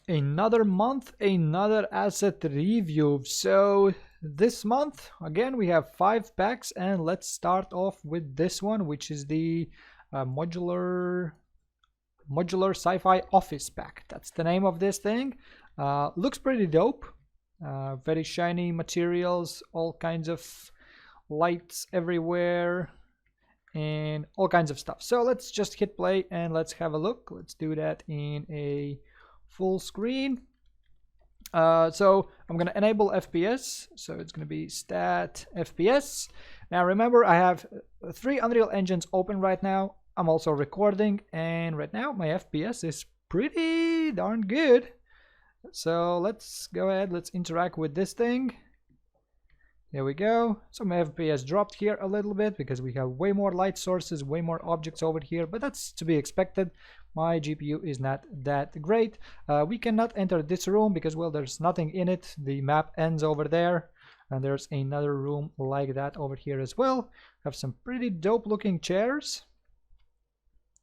Another month, another asset review. So this month again we have 5 packs, and let's start off with this one, which is the modular Sci-Fi office pack. That's the name of this thing. Looks pretty dope. Very shiny materials, all kinds of lights everywhere, and all kinds of stuff. So let's just hit play and let's have a look. Let's do that in a full screen. So I'm going to enable FPS. So it's going to be stat FPS. Now remember, I have 3 Unreal Engines open right now. I'm also recording, and right now my FPS is pretty darn good. So let's go ahead, let's interact with this thing. There we go. So my FPS dropped here a little bit because we have way more light sources, way more objects over here, but that's to be expected. My GPU is not that great. We cannot enter this room because, well, there's nothing in it. The map ends over there, and there's another room like that over here as well. Have some pretty dope looking chairs.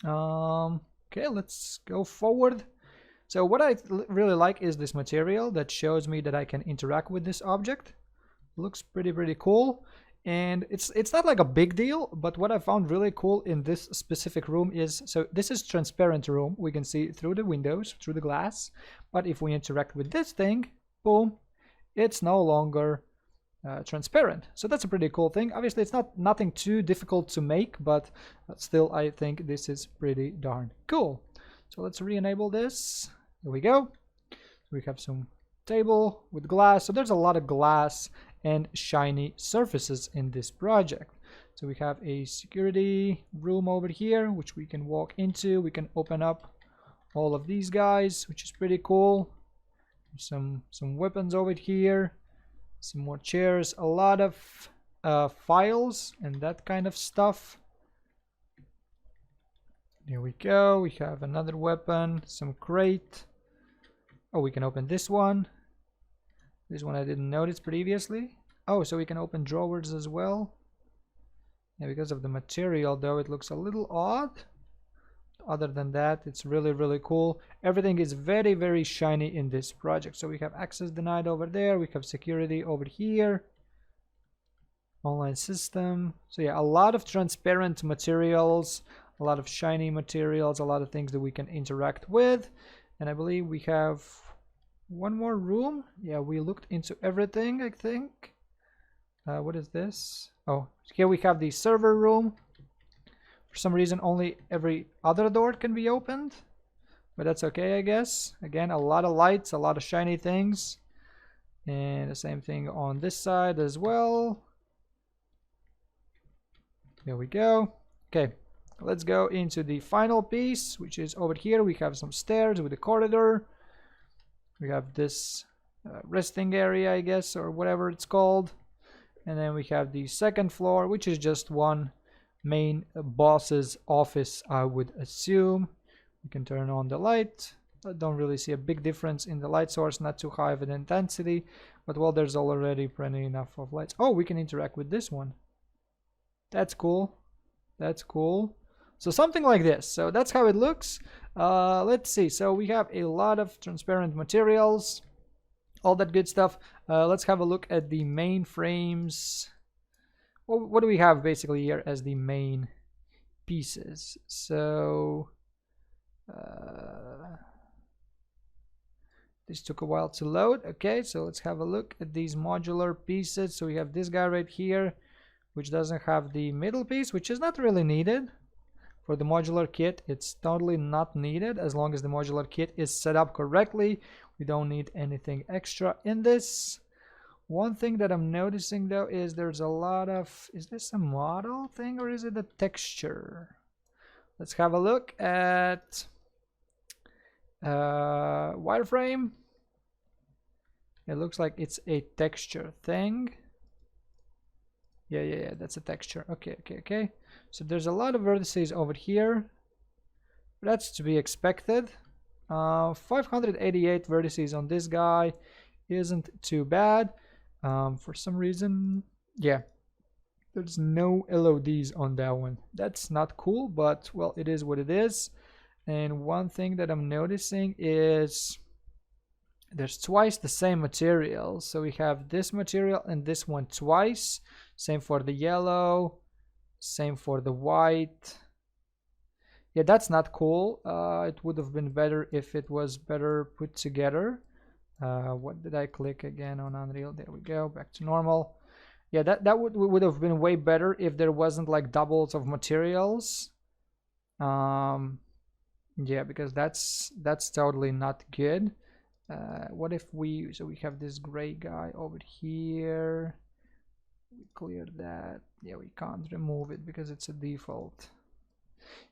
Okay, let's go forward. So what I really like is this material that shows me that I can interact with this object. Looks pretty cool, and it's not like a big deal, but what I found really cool in this specific room is, so this is transparent room. We can see through the windows, through the glass, but if we interact with this thing, boom, it's no longer transparent. So that's a pretty cool thing. Obviously it's nothing too difficult to make, but still I think this is pretty darn cool. So let's re-enable this. Here we go. We have some table with glass. So there's a lot of glass and shiny surfaces in this project. So we have a security room over here which we can walk into. We can open up all of these guys, which is pretty cool. Some weapons over here, some more chairs, a lot of files and that kind of stuff. Here we go. We have another weapon, some crate. Oh, we can open this one. This one I didn't notice previously. Oh, so we can open drawers as well. Yeah, because of the material though, it looks a little odd. Other than that, it's really cool. Everything is very shiny in this project. So we have access denied over there. We have security over here. Online system. So yeah, a lot of transparent materials, a lot of shiny materials, a lot of things that we can interact with. And I believe we have one more room. Yeah, we looked into everything, I think. What is this? Oh, here we have the server room. For some reason, only every other door can be opened, but that's okay, I guess. Again, a lot of lights, a lot of shiny things. And the same thing on this side as well. There we go. Okay, let's go into the final piece, which is over here. We have some stairs with a corridor. We have this resting area, I guess, or whatever it's called. And then we have the second floor, which is just one main boss's office, I would assume. We can turn on the light. I don't really see a big difference in the light source, not too high of an intensity, but well, there's already plenty enough of lights. Oh, we can interact with this one. That's cool. That's cool. So something like this. So that's how it looks. Let's see. So we have a lot of transparent materials, all that good stuff. Let's have a look at the main frames. Well, what do we have basically here as the main pieces? So this took a while to load. Okay, so let's have a look at these modular pieces. So we have this guy right here, which doesn't have the middle piece, which is not really needed. For the modular kit, it's totally not needed as long as the modular kit is set up correctly. We don't need anything extra in this. One thing that I'm noticing though is there's a lot of, is this a model thing or is it a texture? Let's have a look at wireframe. It looks like it's a texture thing. Yeah, that's a texture. Okay. So there's a lot of vertices over here. That's to be expected. 588 vertices on this guy isn't too bad. For some reason, yeah, there's no LODs on that one. That's not cool, but well, it is what it is. And one thing that I'm noticing is there's twice the same material. So we have this material and this one twice. Same for the yellow, same for the white. Yeah, that's not cool. It would have been better if it was better put together. What did I click again on Unreal? There we go, back to normal. Yeah, that would have been way better if there wasn't like doubles of materials. Yeah, because that's totally not good. What if we have this gray guy over here. We clear that. Yeah, we can't remove it because it's a default.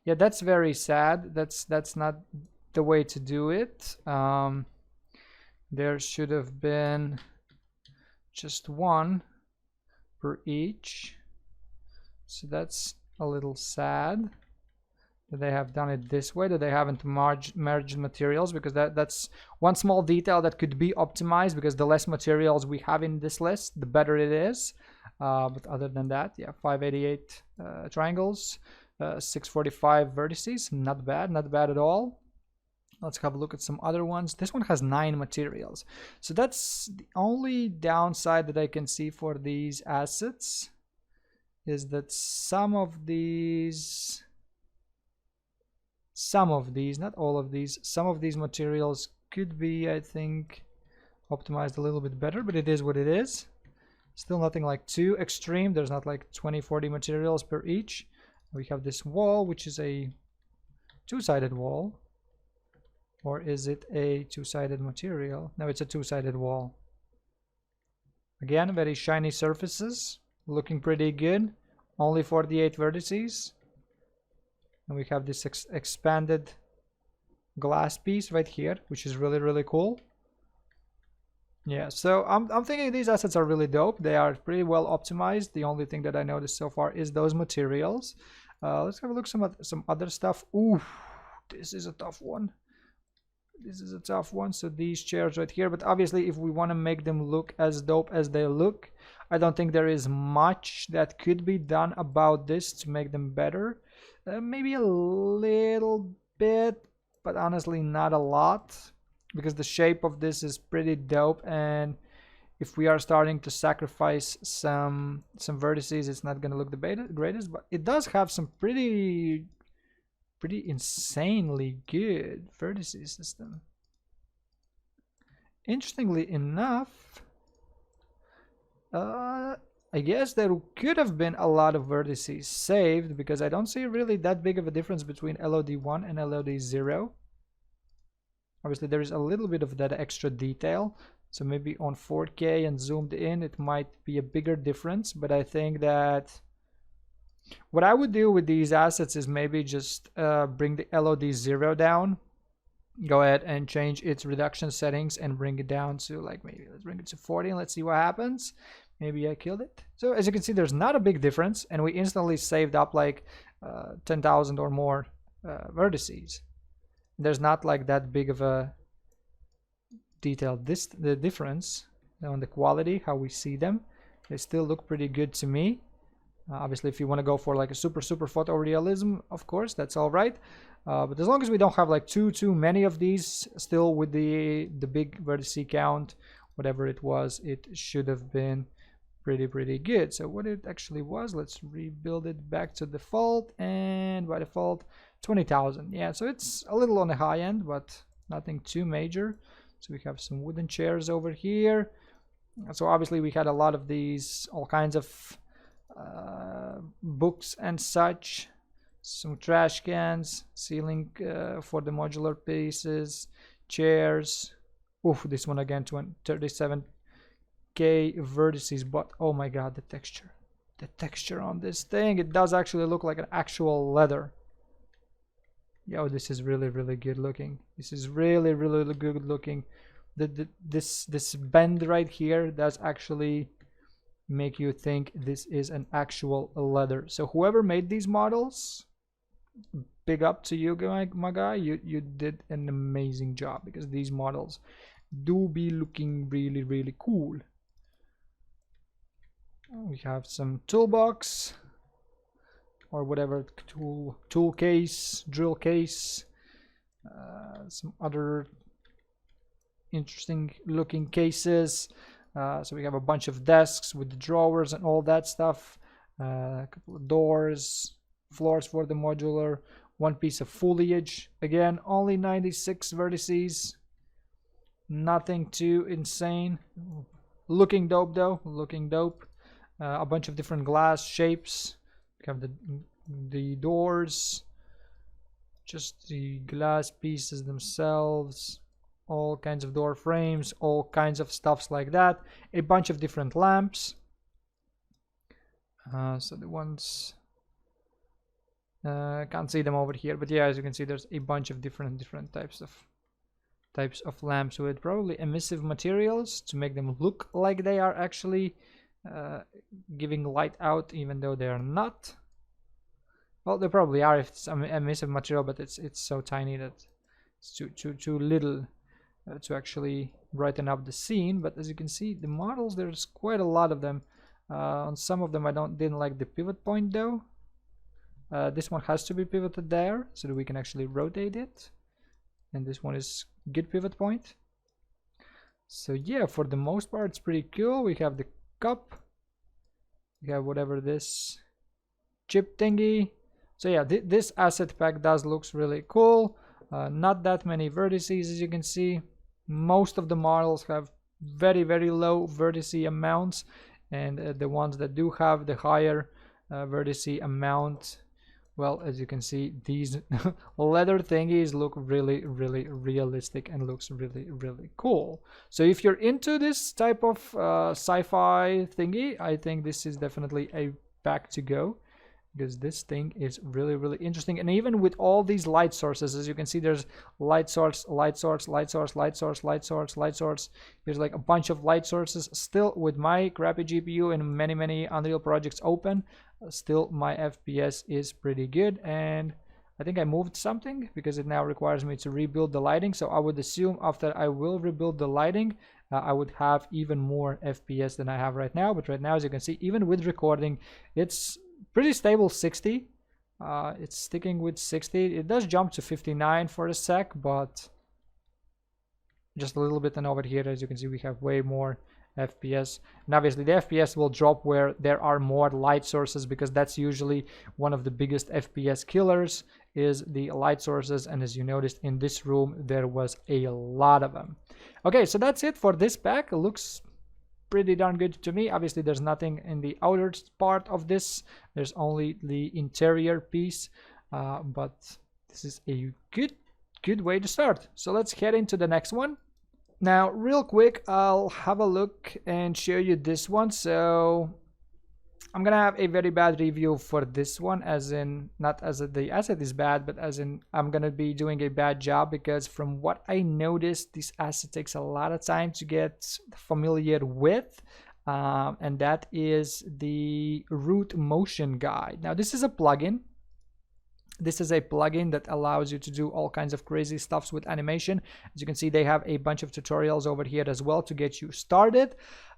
Yeah, that's very sad. That's not the way to do it. There should have been just one per each. So that's a little sad that they have done it this way, that they haven't merged materials, because that's one small detail that could be optimized, because the less materials we have in this list, the better it is. But other than that, yeah, 588 triangles, 645 vertices, not bad at all. Let's have a look at some other ones. This one has 9 materials. So that's the only downside that I can see for these assets, is that some of these, not all of these, some of these materials could be, I think, optimized a little bit better, but it is what it is. Still nothing like too extreme. There's not like 20-40 materials per each. We have this wall, which is a two-sided wall. Or is it a two-sided material? No, it's a two-sided wall. Again, very shiny surfaces, looking pretty good. Only 48 vertices. And we have this expanded glass piece right here, which is really cool. Yeah, so I'm thinking these assets are really dope. They are pretty well optimized. The only thing that I noticed so far is those materials. Let's have a look at some other stuff. Ooh, this is a tough one. This is a tough one. So these chairs right here, but obviously if we want to make them look as dope as they look, I don't think there is much that could be done about this to make them better. Maybe a little bit, but honestly not a lot, because the shape of this is pretty dope, and if we are starting to sacrifice some vertices, it's not going to look the greatest, but it does have some pretty insanely good vertices system. Interestingly enough, I guess there could have been a lot of vertices saved, because I don't see really that big of a difference between LOD1 and LOD0. Obviously there is a little bit of that extra detail, so maybe on 4K and zoomed in it might be a bigger difference, but I think that what I would do with these assets is maybe just bring the LOD0 down, go ahead and change its reduction settings and bring it down to, like, maybe let's bring it to 40 and let's see what happens. Maybe I killed it. So as you can see, there's not a big difference, and we instantly saved up like 10,000 or more vertices. There's not like that big of a detail. The difference on the quality, how we see them, they still look pretty good to me. Obviously, if you want to go for like a super photorealism, of course, that's all right. But as long as we don't have like too many of these, still with the big vertice count, whatever it was, it should have been pretty good. So what it actually was, let's rebuild it back to default, and by default 20,000. Yeah, so it's a little on the high end, but nothing too major. So we have some wooden chairs over here. So obviously we had a lot of these, all kinds of books and such, some trash cans, ceiling for the modular pieces, chairs. Oof, this one again, 37k vertices, but oh my god, the texture on this thing, it does actually look like an actual leather. Yo, this is really good looking. This is really good looking. This bend right here does actually make you think this is an actual leather. So whoever made these models, big up to you, my guy. You did an amazing job, because these models do be looking really cool. We have some toolbox, or whatever, tool case, drill case, some other interesting looking cases. So we have a bunch of desks with the drawers and all that stuff. A couple of doors, floors for the modular, one piece of foliage. Again, only 96 vertices. Nothing too insane. Looking dope though, looking dope. A bunch of different glass shapes. We have the doors, just the glass pieces themselves, all kinds of door frames, all kinds of stuffs like that. A bunch of different lamps. So the ones can't see them over here, but yeah, as you can see, there's a bunch of different types of lamps with probably emissive materials to make them look like they are actually giving light out, even though they are not. Well, they probably are if it's emissive material, but it's so tiny that it's too little to actually brighten up the scene. But as you can see, the models, there's quite a lot of them. On some of them I didn't like the pivot point though. This one has to be pivoted there so that we can actually rotate it, and this one is good pivot point. So yeah, for the most part it's pretty cool. We have the cup, we have whatever this chip thingy. So yeah, this asset pack looks really cool. Not that many vertices, as you can see. Most of the models have very low vertice amounts, and the ones that do have the higher vertice amount, well, as you can see, these leather thingies look really realistic and looks really cool. So if you're into this type of sci-fi thingy, I think this is definitely a pack to go, because this thing is really interesting. And even with all these light sources, as you can see, there's light source, light source, light source, light source, light source, light source. There's like a bunch of light sources. Still, with my crappy GPU and many Unreal projects open, still my FPS is pretty good. And I think I moved something because it now requires me to rebuild the lighting. So I would assume after I will rebuild the lighting, I would have even more FPS than I have right now. But right now, as you can see, even with recording, it's pretty stable 60. It's sticking with 60. It does jump to 59 for a sec, but just a little bit. And over here, as you can see, we have way more FPS. And obviously the FPS will drop where there are more light sources, because that's usually one of the biggest FPS killers, is the light sources. And as you noticed in this room, there was a lot of them. Okay, so that's it for this pack. It looks pretty darn good to me. Obviously there's nothing in the outer part of this, there's only the interior piece, but this is a good way to start. So let's head into the next one. Now real quick, I'll have a look and show you this one. So I'm gonna have a very bad review for this one, as in not as the asset is bad, but as in I'm gonna be doing a bad job, because from what I noticed, this asset takes a lot of time to get familiar with, and that is the root motion guide. Now this is a plugin. This is a plugin that allows you to do all kinds of crazy stuffs with animation. As you can see, they have a bunch of tutorials over here as well to get you started.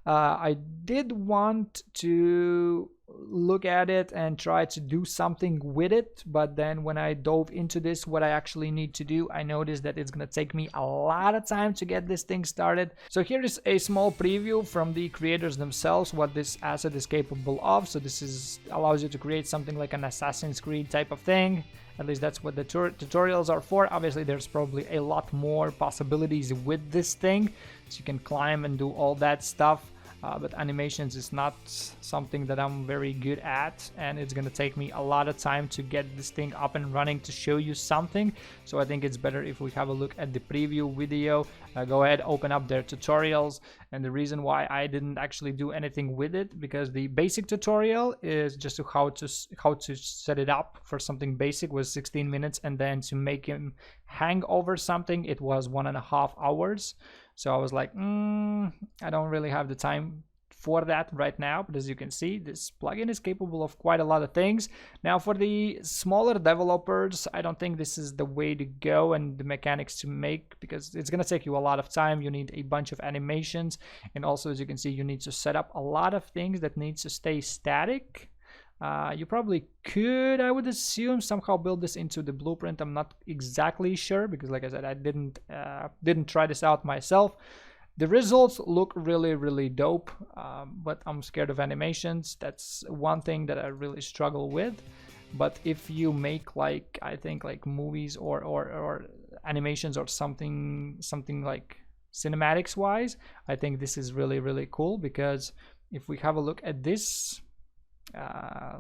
I did want to look at it and try to do something with it, but then when I dove into this, what I actually need to do, I noticed that it's gonna take me a lot of time to get this thing started. So here is a small preview from the creators themselves, what this asset is capable of. So this allows you to create something like an Assassin's Creed type of thing. At least that's what the tutorials are for. Obviously there's probably a lot more possibilities with this thing, so you can climb and do all that stuff. But animations is not something that I'm very good at, and it's gonna take me a lot of time to get this thing up and running to show you something. So I think it's better if we have a look at the preview video. Go ahead, open up their tutorials. And the reason why I didn't actually do anything with it, because the basic tutorial is just how to set it up for something basic, was 16 minutes, and then to make him hang over something, it was 1.5 hours. So I was like, I don't really have the time for that right now. But as you can see, this plugin is capable of quite a lot of things. Now for the smaller developers, I don't think this is the way to go and the mechanics to make, because it's going to take you a lot of time. You need a bunch of animations, and also, as you can see, you need to set up a lot of things that needs to stay static. You probably could, I would assume, somehow build this into the blueprint. I'm not exactly sure because, like I said, I didn't try this out myself. The results look really dope, but I'm scared of animations. That's one thing that I really struggle with. But if you make, like, I think like movies or animations or something like cinematics wise, I think this is really cool, because if we have a look at this,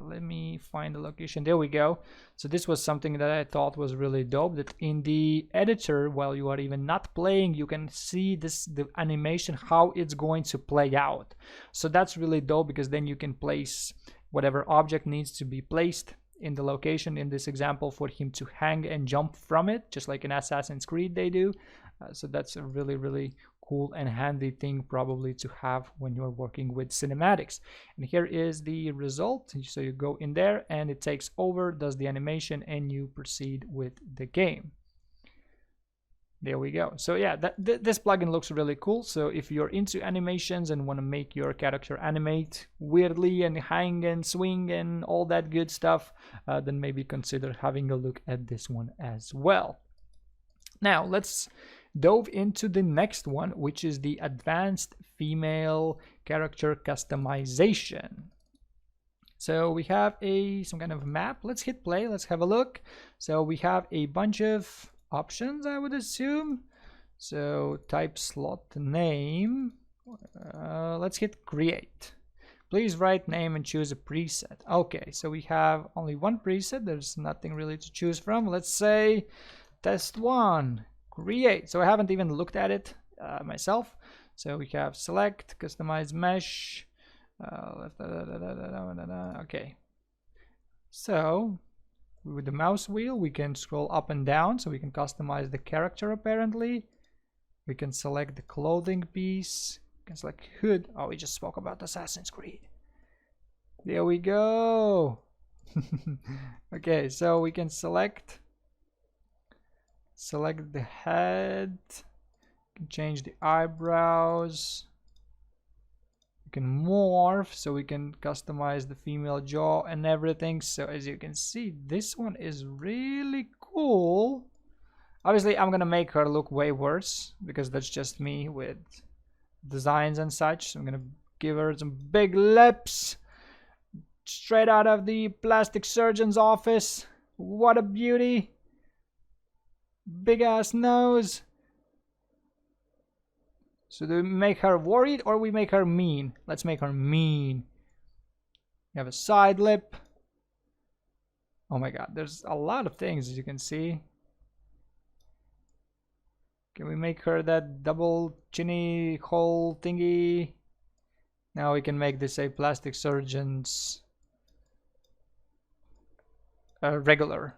let me find the location. There we go. So this was something that I thought was really dope, that in the editor, while you are even not playing, you can see the animation, how it's going to play out. So that's really dope, because then you can place whatever object needs to be placed in the location, in this example, for him to hang and jump from it, just like in Assassin's Creed they do. So that's a really cool and handy thing probably to have when you're working with cinematics. And here is the result. So you go in there and it takes over, does the animation, and you proceed with the game. There we go. So yeah, this plugin looks really cool. So if you're into animations and want to make your character animate weirdly and hang and swing and all that good stuff, then maybe consider having a look at this one as well. Now let's dive into the next one, which is the advanced female character customization. So we have some kind of map. Let's hit play. Let's have a look. So we have a bunch of options, I would assume. So type slot name. Let's hit create. Please write name and choose a preset. Okay, so we have only one preset. There's nothing really to choose from. Let's say test one, create. So I haven't even looked at it myself. So we have select, customize mesh. Okay. So with the mouse wheel, we can scroll up and down, so we can customize the character apparently. We can select the clothing piece. We can select hood. Oh, we just spoke about Assassin's Creed. There we go. Okay, so we can select the head. We can change the eyebrows. We can morph, so we can customize the female jaw and everything. So as you can see, this one is really cool. Obviously I'm gonna make her look way worse, because that's just me with designs and such. So I'm gonna give her some big lips, straight out of the plastic surgeon's office. What a beauty. Big ass nose. So do we make her worried or we make her mean? Let's make her mean. We have a side lip. Oh my god, there's a lot of things, as you can see. Can we make her that double chinny hole thingy? Now we can make this a plastic surgeon's regular.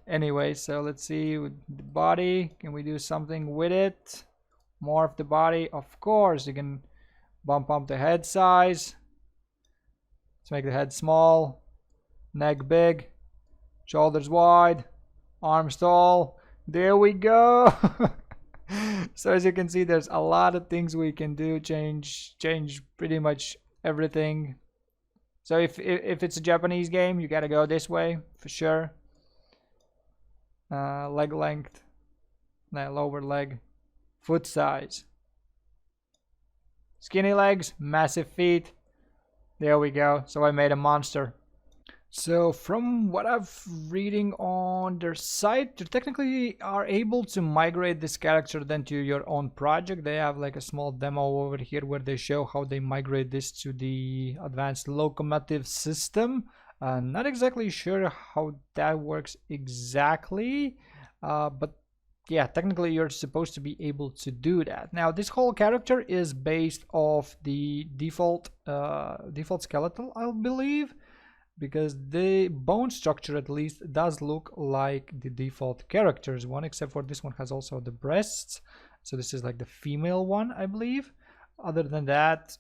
Anyway, so let's see with the body. Can we do something with it? Morph the body. Of course, you can bump up the head size. Let's make the head small, neck big, shoulders wide, arms tall. There we go. So as you can see, there's a lot of things we can do. Change pretty much everything. So if it's a Japanese game, you gotta go this way for sure. Leg length, lower leg, foot size, skinny legs, massive feet. There we go. So I made a monster. So from what I've reading on their site, you technically are able to migrate this character then to your own project. They have like a small demo over here where they show how they migrate this to the advanced locomotive system. Not exactly sure how that works exactly, but yeah, technically you're supposed to be able to do that. Now this whole character is based off the default skeletal, I believe, because the bone structure at least does look like the default characters one, except for this one has also the breasts. So this is like the female one, I believe. Other than that,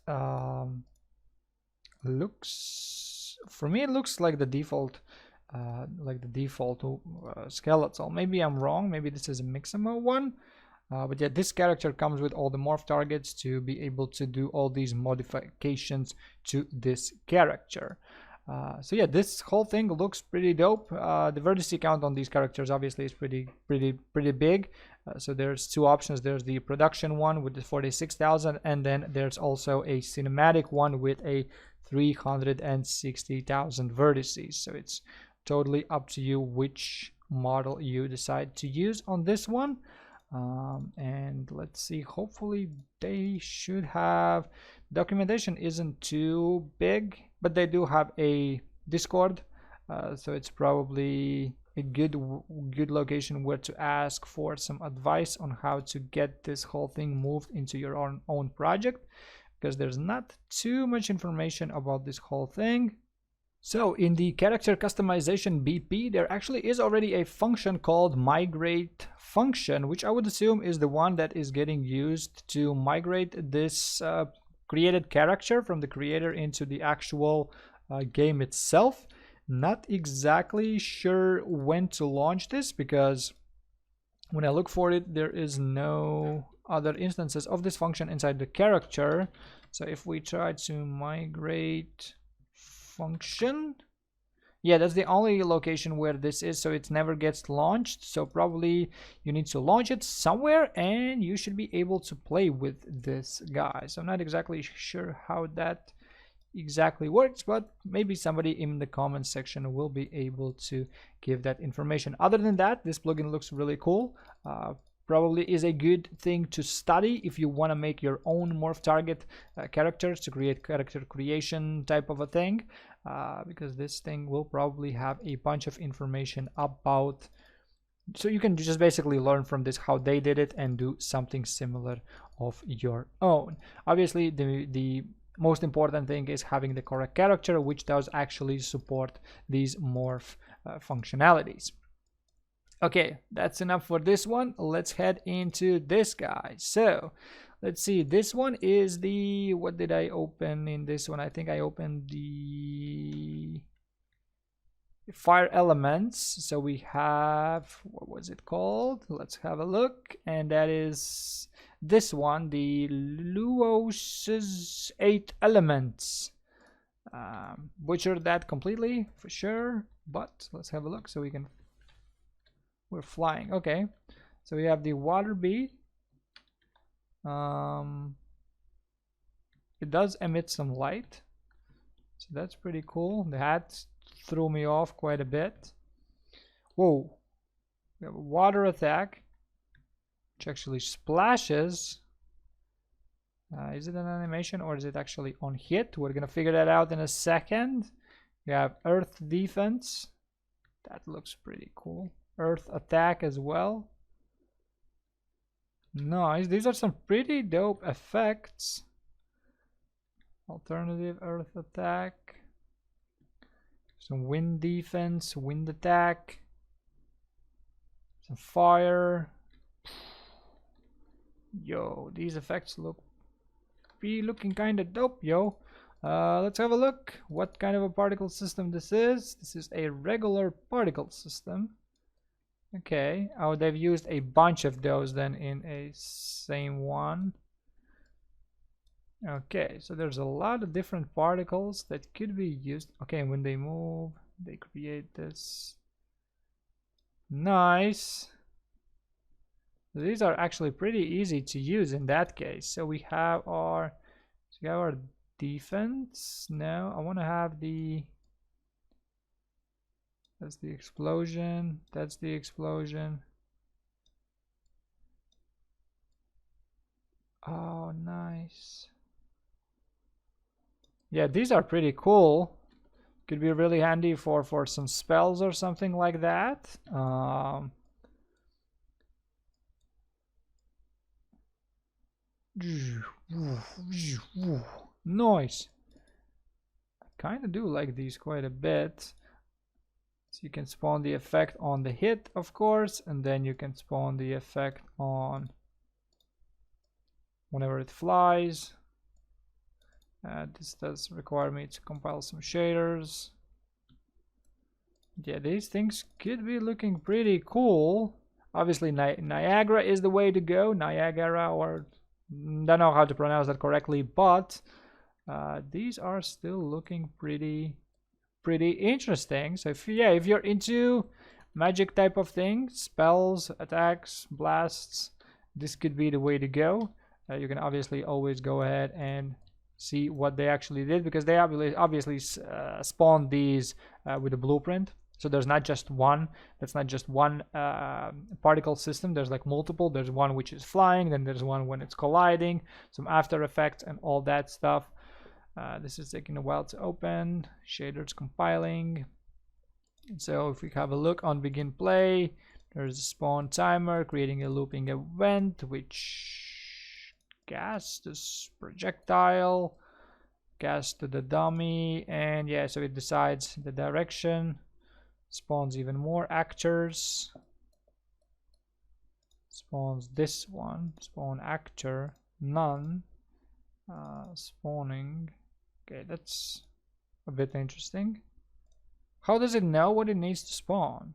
looks, for me it looks like the default skeletal. Maybe I'm wrong, maybe this is a Mixamo one. But yeah, this character comes with all the morph targets to be able to do all these modifications to this character. So yeah, this whole thing looks pretty dope. The vertice count on these characters obviously is pretty big. So there's two options. There's the production one with the 46,000, and then there's also a cinematic one with a 360,000 vertices. So it's totally up to you which model you decide to use on this one. And let's see, hopefully they should have, documentation isn't too big, but they do have a Discord, so it's probably a good location where to ask for some advice on how to get this whole thing moved into your own project, because there's not too much information about this whole thing. So in the character customization BP, there actually is already a function called migrate function, which I would assume is the one that is getting used to migrate this created character from the creator into the actual game itself. Not exactly sure when to launch this, because when I look for it, there is no other instances of this function inside the character. So if we try to migrate function, yeah, that's the only location where this is, so it never gets launched. So probably you need to launch it somewhere and you should be able to play with this guy. So I'm not exactly sure how that exactly works, but maybe somebody in the comments section will be able to give that information. Other than that, this plugin looks really cool. Probably is a good thing to study if you want to make your own morph target characters, to create character creation type of a thing, because this thing will probably have a bunch of information about, so you can just basically learn from this how they did it and do something similar of your own. Obviously the most important thing is having the correct character, which does actually support these morph functionalities. Okay, that's enough for this one. Let's head into this guy. So let's see, this one is the, what did I open in this one? I think I opened the fire elements. So we have, what was it called? Let's have a look. And that is this one, the Luos's 8 elements. Butchered that completely for sure, but let's have a look. So we can, we're flying. Okay, so we have the water bee. It does emit some light, so that's pretty cool. The hat threw me off quite a bit. Whoa, we have a water attack which actually splashes. Is it an animation or is it actually on hit? We're gonna figure that out in a second. We have earth defense. That looks pretty cool. Earth attack as well. Nice. These are some pretty dope effects. Alternative earth attack. Some wind defense, wind attack. Some fire. Yo, these effects looking kind of dope, yo. Let's have a look what kind of a particle system this is. This is a regular particle system. Okay, oh, they've used a bunch of those then in a same one. Okay, so there's a lot of different particles that could be used. Okay, when they move, they create this. Nice. These are actually pretty easy to use in that case. So we have our defense. Now I want to have the, that's the explosion. That's the explosion. Oh, nice. Yeah, these are pretty cool. Could be really handy for some spells or something like that. Nice. I kind of do like these quite a bit. So you can spawn the effect on the hit, of course, and then you can spawn the effect on whenever it flies. This does require me to compile some shaders. Yeah, these things could be looking pretty cool. Obviously, Niagara is the way to go. Niagara, or don't know how to pronounce that correctly, but these are still looking pretty pretty interesting. So if you're into magic type of things, spells, attacks, blasts, this could be the way to go. You can obviously always go ahead and see what they actually did, because they obviously spawned these with a blueprint. So there's not just one. That's not just one particle system. There's like multiple. There's one which is flying, then there's one when it's colliding, some after effects and all that stuff. This is taking a while to open. Shaders compiling. So if we have a look on begin play, there's a spawn timer creating a looping event which casts this projectile, cast to the dummy, and yeah, so it decides the direction, spawns even more actors, spawns this one, spawn actor, none, spawning. Okay, that's a bit interesting. How does it know what it needs to spawn?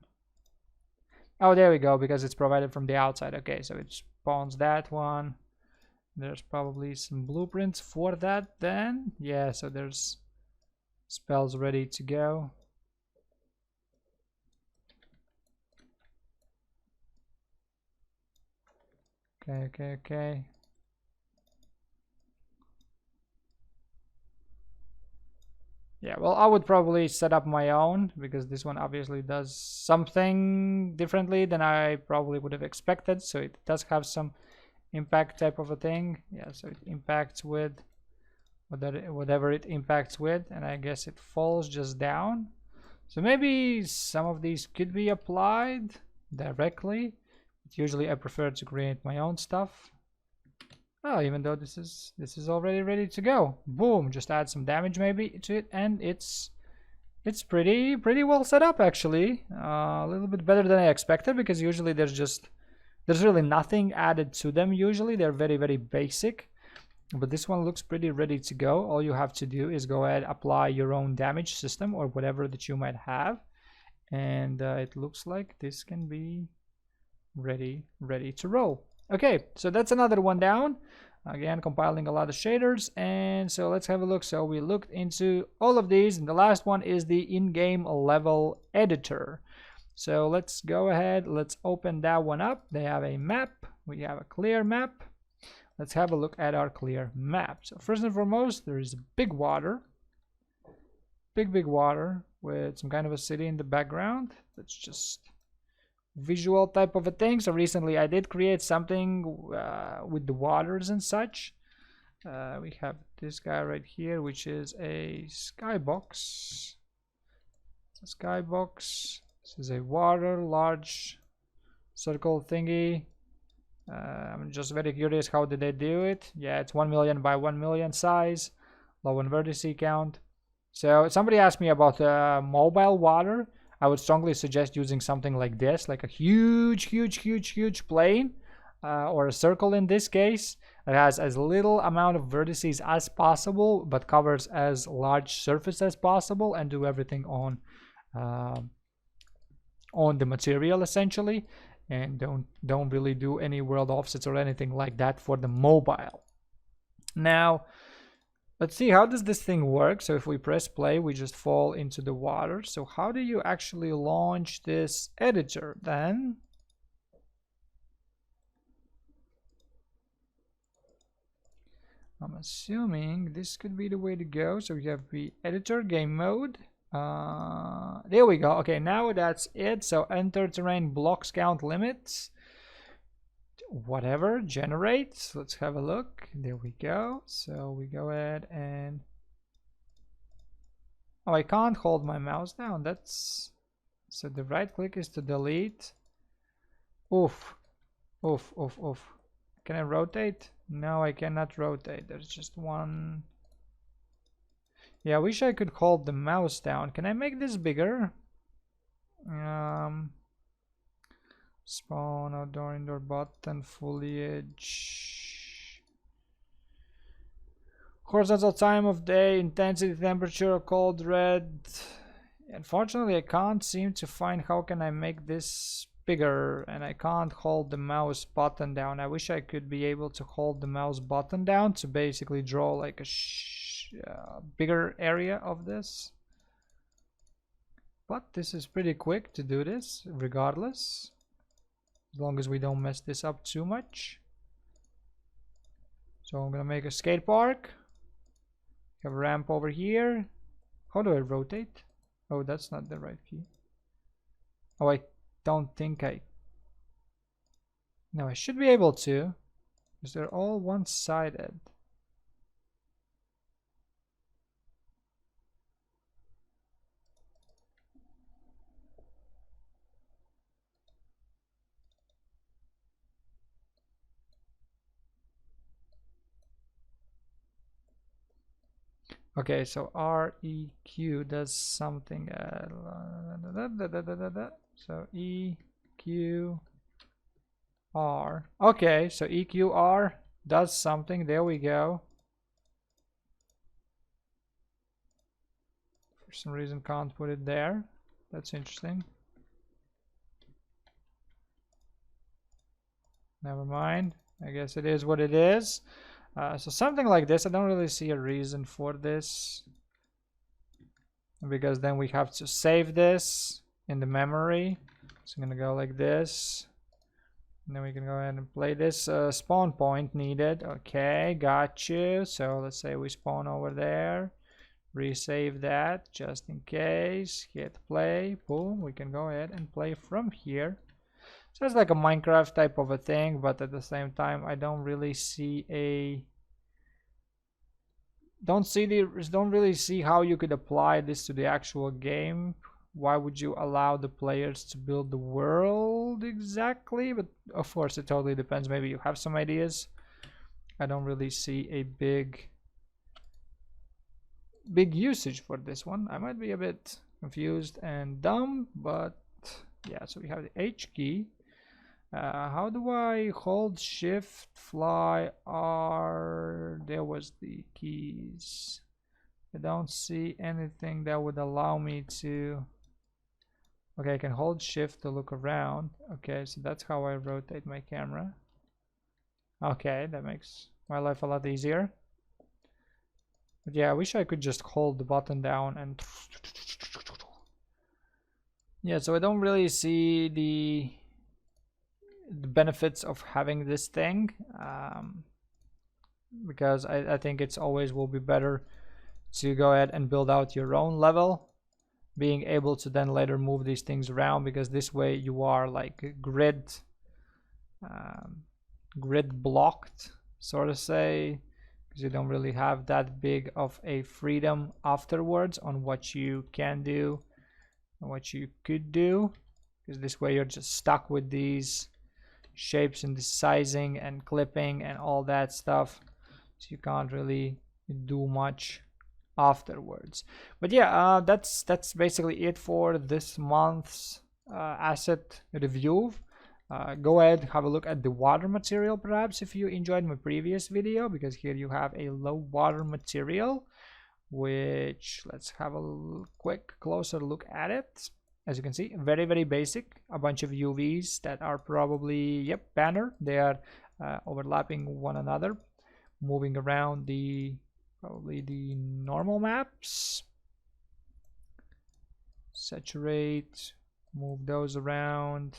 Oh, there we go, because it's provided from the outside. Okay, so it spawns that one. There's probably some blueprints for that then. Yeah, so there's spells ready to go. Okay. Yeah, well, I would probably set up my own, because this one obviously does something differently than I probably would have expected. So it does have some impact type of a thing. Yeah, so it impacts with whatever it impacts with, and I guess it falls just down. So maybe some of these could be applied directly, but usually I prefer to create my own stuff. Oh, even though this is already ready to go. Boom, just add some damage maybe to it, and it's pretty well set up actually. A little bit better than I expected, because usually there's really nothing added to them. Usually they're very basic, but this one looks pretty ready to go. All you have to do is go ahead, apply your own damage system or whatever that you might have, and it looks like this can be ready to roll. Okay, so that's another one down. Again, compiling a lot of shaders, and so let's have a look. So we looked into all of these, and the last one is the in-game level editor. So let's go ahead, let's open that one up. They have a map, we have a clear map. Let's have a look at our clear map. So first and foremost, there is big water, big water with some kind of a city in the background. That's just visual type of a thing. So recently I did create something with the waters and such. We have this guy right here, which is a skybox. It's a skybox. This is a water, large circle thingy. I'm just very curious, how did they do it? Yeah, it's 1 million by 1 million size, low on vertice count. So somebody asked me about mobile water. I would strongly suggest using something like this, like a huge plane or a circle in this case, that has as little amount of vertices as possible, but covers as large surface as possible, and do everything on the material essentially, and don't really do any world offsets or anything like that for the mobile. Now let's see, how does this thing work? So if we press play, we just fall into the water. So how do you actually launch this editor then? I'm assuming this could be the way to go. So we have the editor, game mode. There we go. Okay, now that's it. So enter terrain blocks count limits. Whatever, generate. Let's have a look. There we go. So we go ahead and oh, I can't hold my mouse down. That's so the right click is to delete. Oof. Can I rotate? No, I cannot rotate. There's just one. Yeah, I wish I could hold the mouse down. Can I make this bigger? Spawn, outdoor, indoor, button, foliage, horizontal time of day, intensity, temperature, cold, red. Unfortunately, I can't seem to find how can I make this bigger, and I can't hold the mouse button down. I wish I could be able to hold the mouse button down to basically draw like a bigger area of this. But this is pretty quick to do this regardless, as long as we don't mess this up too much. So I'm gonna make a skate park. Have a ramp over here. How do I rotate? Oh, that's not the right key. Oh, I don't think no, I should be able to, because they're all one-sided. Okay, so REQ does something. So EQR. Okay, so EQR does something. There we go. For some reason, can't put it there. That's interesting. Never mind. I guess it is what it is. So something like this, I don't really see a reason for this, because then we have to save this in the memory. So I'm gonna go like this, and then we can go ahead and play this. Spawn point needed. Okay, got you. So let's say we spawn over there, resave that just in case, hit play, boom, we can go ahead and play from here. So it's like a Minecraft type of a thing, but at the same time, I don't really see don't really see how you could apply this to the actual game. Why would you allow the players to build the world exactly? But of course, it totally depends. Maybe you have some ideas. I don't really see a big usage for this one. I might be a bit confused and dumb, but yeah. So we have the H key. How do I hold shift, fly, R? There was the keys. I don't see anything that would allow me to. Okay, I can hold shift to look around. Okay, so that's how I rotate my camera. Okay, that makes my life a lot easier. But yeah, I wish I could just hold the button down and yeah, so I don't really see the benefits of having this thing, because I think it's always will be better to go ahead and build out your own level, being able to then later move these things around, because this way you are like grid blocked, sort of say, because you don't really have that big of a freedom afterwards on what you can do and what you could do, because this way you're just stuck with these shapes and the sizing and clipping and all that stuff, so you can't really do much afterwards. But yeah, that's basically it for this month's asset review. Go ahead, have a look at the water material perhaps if you enjoyed my previous video, because here you have a low water material, which let's have a quick closer look at it. As you can see, very, very basic. A bunch of UVs that are probably, yep, banner. They are overlapping one another, moving around probably the normal maps. Saturate, move those around,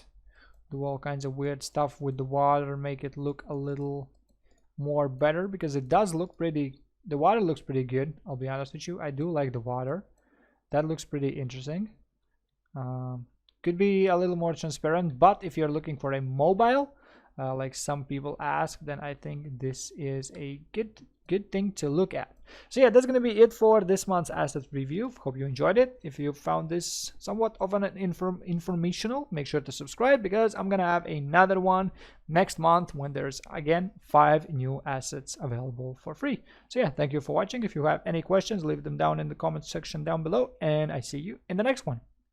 do all kinds of weird stuff with the water, make it look a little more better, because it does look pretty, the water looks pretty good. I'll be honest with you, I do like the water. That looks pretty interesting. Could be a little more transparent, but if you're looking for a mobile, like some people ask, then I think this is a good thing to look at. So yeah, that's gonna be it for this month's asset review. Hope you enjoyed it. If you found this somewhat of an informational, make sure to subscribe, because I'm gonna have another one next month when there's again 5 new assets available for free. So yeah, thank you for watching. If you have any questions, leave them down in the comment section down below, and I see you in the next one.